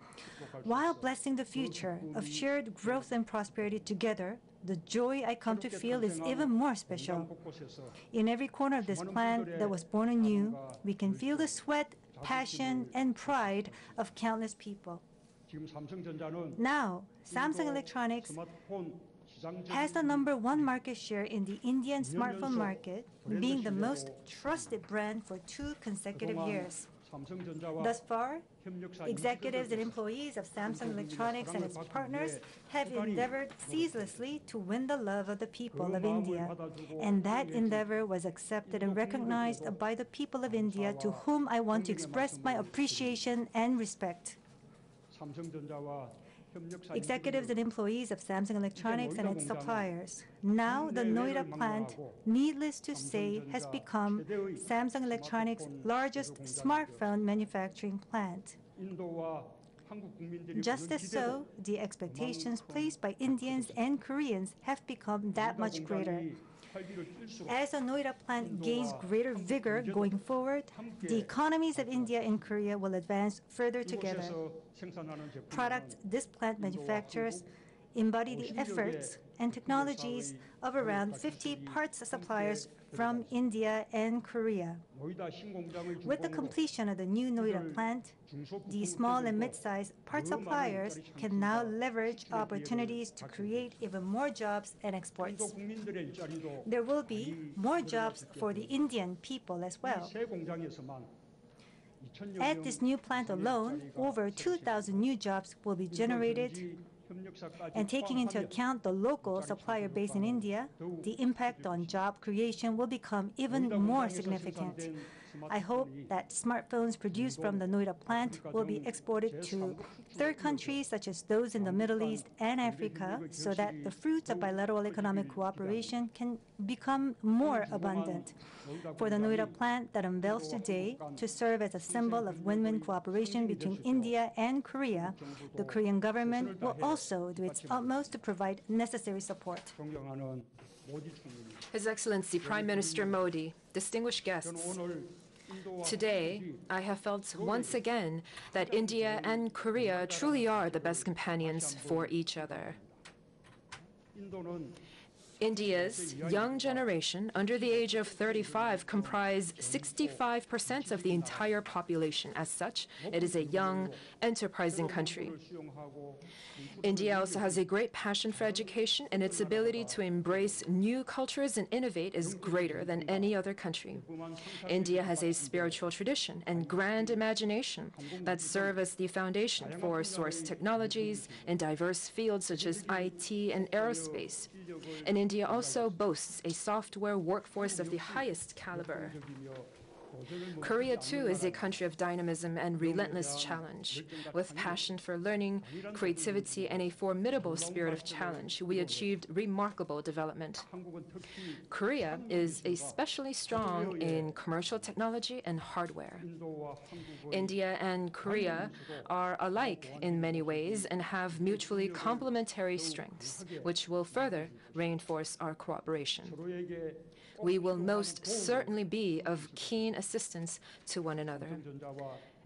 Speaker 8: while blessing the future of shared growth and prosperity together, the joy I come to feel is even more special. In every corner of this plant that was born anew, we can feel the sweat, passion, and pride of countless people.
Speaker 7: 지금 삼성전자는
Speaker 8: Now, Samsung Electronics
Speaker 7: 스마트폰 시장
Speaker 8: has the #1 market share in the Indian smartphone market, being the most trusted brand for 2 consecutive years.
Speaker 7: 삼성전자와
Speaker 8: Thus far,
Speaker 7: 협력사
Speaker 8: executives and employees of Samsung Electronics and its partners have endeavored ceaselessly to win the love of the people of India, and that endeavor was accepted and recognized by the people of India, to whom I want to express my appreciation and respect.
Speaker 7: 삼성전자와 협력사
Speaker 8: Executives and employees of Samsung Electronics and its suppliers. Now, the Noida plant, needless to say, has become Samsung Electronics' largest smartphone manufacturing plant.
Speaker 7: 인도와 한국 국민들이
Speaker 8: Just
Speaker 7: 보는
Speaker 8: as so,
Speaker 7: 기대도
Speaker 8: the expectations placed by Indians and Koreans have become that much greater.
Speaker 7: 공장이 활기를 띨수록
Speaker 8: As the Noida plant gains greater vigor going forward, the economies of India and Korea will advance further together.
Speaker 7: 이곳에서 생산하는 제품은
Speaker 8: Products this plant manufactures embody the efforts and technologies of around 50 parts suppliers from India and Korea.
Speaker 7: 노이다 신공장의
Speaker 8: With the
Speaker 7: 준공으로
Speaker 8: completion of the new Noida plant, the small and mid-sized part suppliers can now leverage opportunities to create even more jobs and
Speaker 7: 인도
Speaker 8: exports.
Speaker 7: 국민들의 일자리도
Speaker 8: There will be more jobs for the Indian people as well.
Speaker 7: 새 공장에서만 2,000여
Speaker 8: At this new plant alone, over 2,000 new jobs will be generated. And taking into account the local supplier base in India, the impact on job creation will become even more significant. I hope that smartphones produced from the Noida plant will be exported to third countries such as those in the Middle East and Africa, so that the fruits of bilateral economic cooperation can become more abundant. For the Noida plant that unveils today to serve as a symbol of win-win cooperation between India and Korea, the Korean government will also do its utmost to provide necessary support.
Speaker 7: 존경하는 모디 총리님.
Speaker 9: His Excellency Prime Minister Modi, distinguished guests, today I have felt once again that India and Korea truly are the best companions for each other.
Speaker 7: 인도는
Speaker 9: India's young generation under the age of 35 comprise 65% of the entire population. As such, it is a young, enterprising country. India also has a great passion for education, and its ability to embrace new cultures and innovate is greater than any other country. India has a spiritual tradition and grand imagination that serve as the foundation for source technologies in diverse fields such as IT and aerospace. And India also boasts a software workforce of the highest caliber. Korea, too, is a country of dynamism and relentless challenge. With passion for learning, creativity, and a formidable spirit of challenge, we achieved remarkable development. Korea is especially strong in commercial technology and hardware. India and Korea are alike in many ways and have mutually complementary strengths, which will further reinforce our cooperation. We will most certainly be of keen assistance to one another.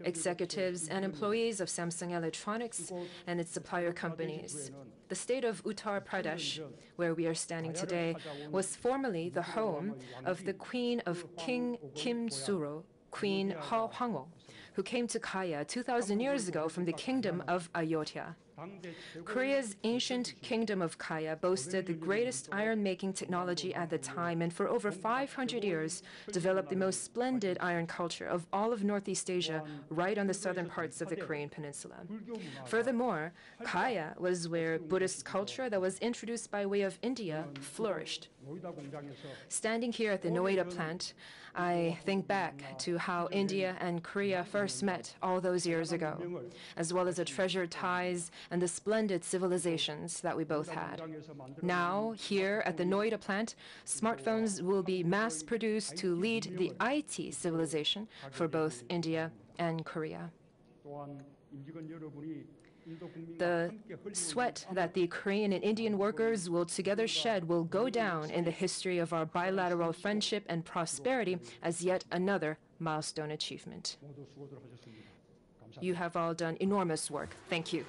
Speaker 9: Executives and employees of Samsung Electronics and its supplier companies. The state of Uttar Pradesh, where we are standing today, was formerly the home of the Queen of King Kim Suro, Queen Hon'ble, who came to Kaya 2,000 years ago from the kingdom of Ayodhya. Korea's ancient kingdom of Kaya boasted the greatest iron-making technology at the time, and for over 500 years developed the most splendid iron culture of all of Northeast Asia, right on the southern parts of the Korean peninsula. Furthermore, Kaya was where Buddhist culture that was introduced by way of India flourished. Standing here at the Noida plant, I think back to how India and Korea first met all those years ago, as well as the treasured ties and the splendid civilizations that we both had. Now, here at the Noida plant, smartphones will be mass-produced to lead the IT civilization for both India and Korea. The sweat that the Korean and Indian workers will together shed will go down in the history of our bilateral friendship and prosperity as yet another milestone achievement. You have all done enormous work. Thank you.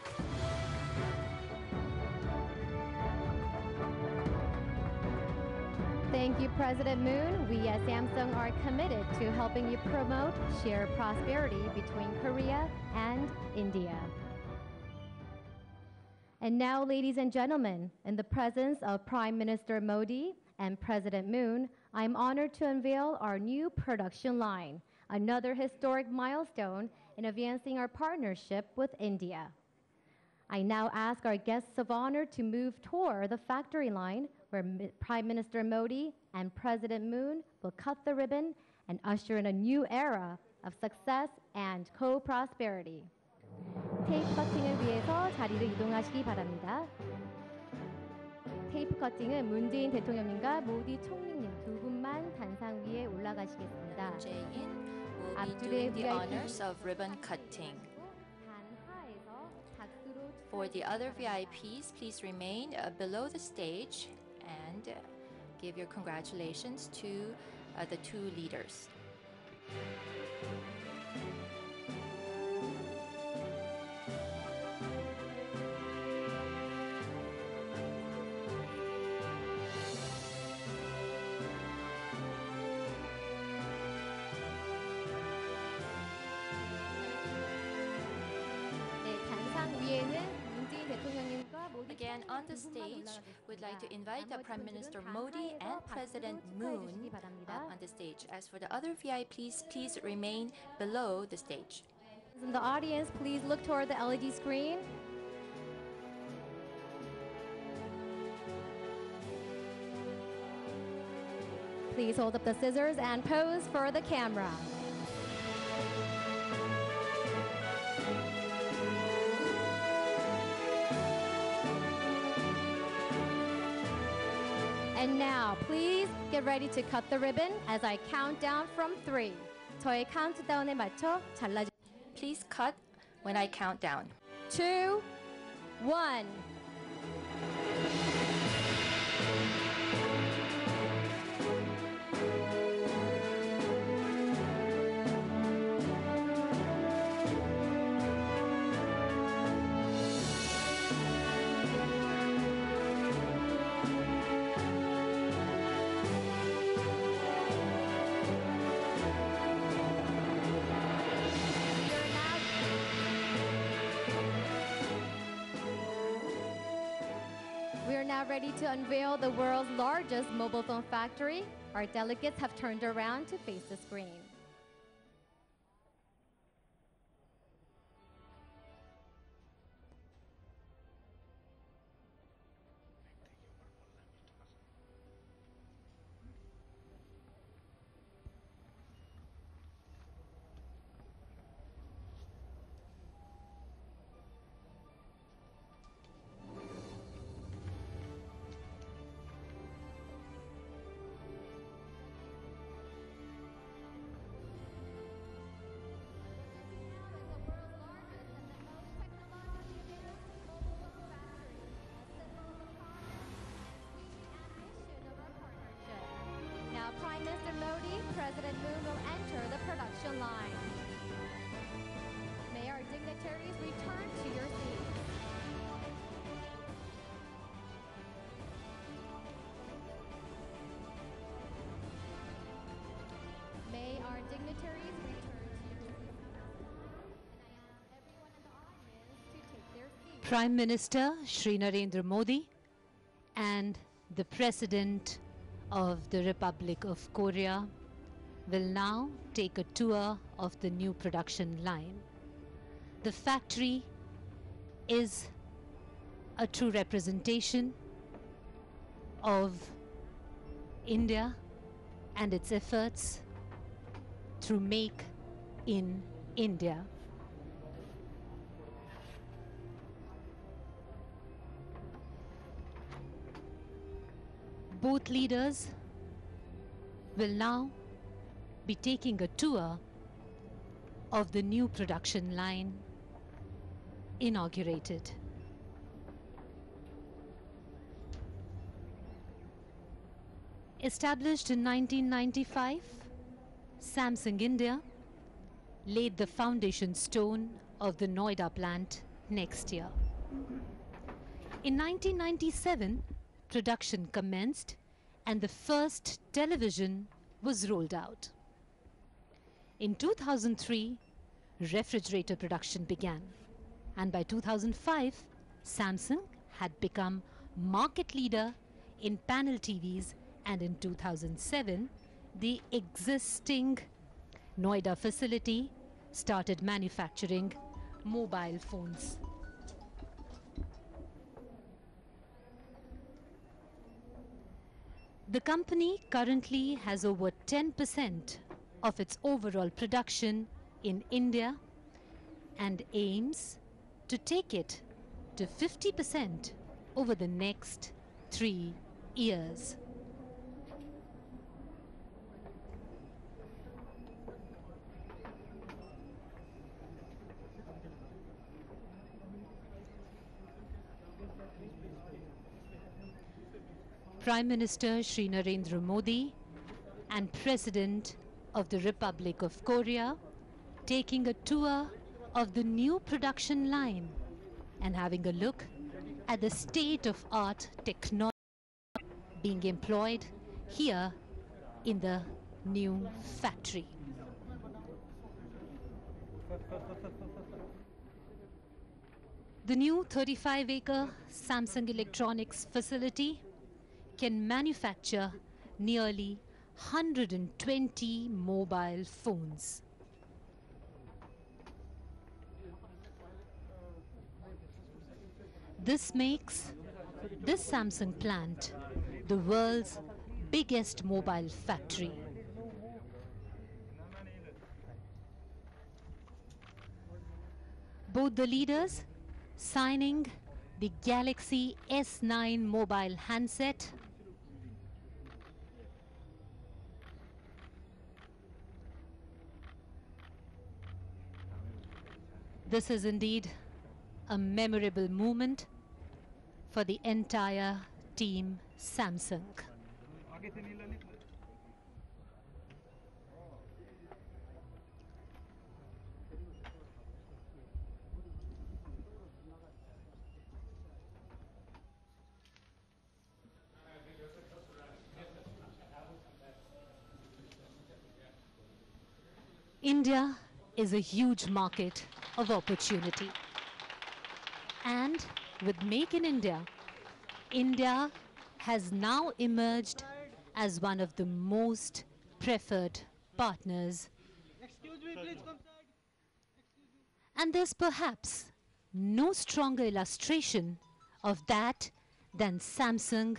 Speaker 2: Thank you, President Moon. We at Samsung are committed to helping you promote shared prosperity between Korea and India. And now, ladies and gentlemen, in the presence of Prime Minister Modi and President Moon, I am honored to unveil our new production line, another historic milestone in advancing our partnership with India. I now ask our guests of honor to move toward the factory line where Prime Minister Modi and President Moon will cut the ribbon and usher in a new era of success and co-prosperity. 테이프 커팅을 위해서 자리를 이동하시기 바랍니다. 테이프 커팅은 문재인 대통령님과 모디 총리님 두 분만 단상 위에 올라가시겠습니다.
Speaker 5: Jae-in will be doing the honors of ribbon cutting. For the other VIPs, please remain below the stage and give your congratulations to the two leaders. Again, on the stage, we'd like to invite Prime Minister Modi and President Moon on the stage. As for the other VIPs, please remain below the stage.
Speaker 2: In the audience, please look toward the LED screen. Please hold up the scissors and pose for the camera. And now, please get ready to cut the ribbon as I count down from 3. 저의 카운트다운에 맞춰 잘라주세요.
Speaker 5: Please cut when I count down.
Speaker 2: 2, 1. Ready to unveil the world's largest mobile phone factory. Our delegates have turned around to face the screen. Prime Minister Modi, President Moon will enter the production line. May our dignitaries return to your seats. May our dignitaries return to your seats. And I ask everyone in the audience to take their seats.
Speaker 1: Prime Minister Shri Narendra Modi and the President of the Republic of Korea will now take a tour of the new production line. The factory is a true representation of India and its efforts through Make in India. Both leaders will now be taking a tour of the new production line inaugurated. Established in 1995, Samsung India laid the foundation stone of the Noida plant next year. In 1997, production commenced and the first television was rolled out. In 2003, refrigerator production began, and by 2005, Samsung had become market leader in panel TVs, and in 2007, the existing Noida facility started manufacturing mobile phones. The company currently has over 10% of its overall production in India and aims to take it to 50% over the next 3 years. Prime Minister Shri Narendra Modi and President of the Republic of Korea taking a tour of the new production line and having a look at the state-of-art technology being employed here in the new factory. The new 35-acre Samsung Electronics facility can manufacture nearly 120 mobile phones. This makes this Samsung plant the world's biggest mobile factory. Both the leaders signing the Galaxy S9 mobile handset This is indeed a memorable moment for the entire team Samsung. India is a huge market of opportunity. And with Make in India, India has now emerged as one of the most preferred partners. And there's perhaps no stronger illustration of that than Samsung,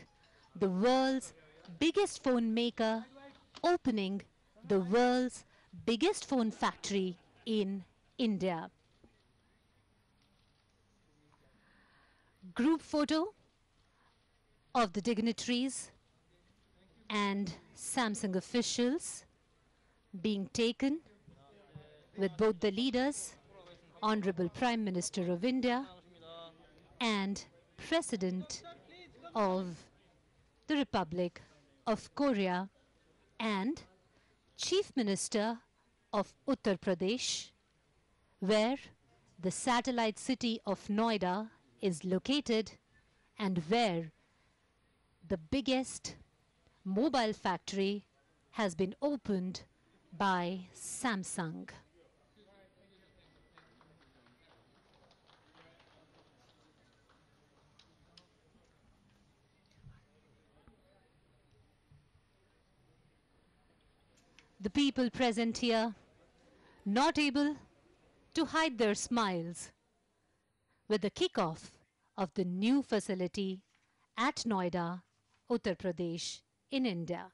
Speaker 1: the world's biggest phone maker, opening the world's biggest phone factory in India. Group photo of the dignitaries and Samsung officials being taken with both the leaders, Honorable Prime Minister of India and President of the Republic of Korea and Chief Minister of Uttar Pradesh, where the satellite city of Noida is located and where the biggest mobile factory has been opened by Samsung. The people present here not able to hide their smiles with the kickoff of the new facility at Noida, Uttar Pradesh in India.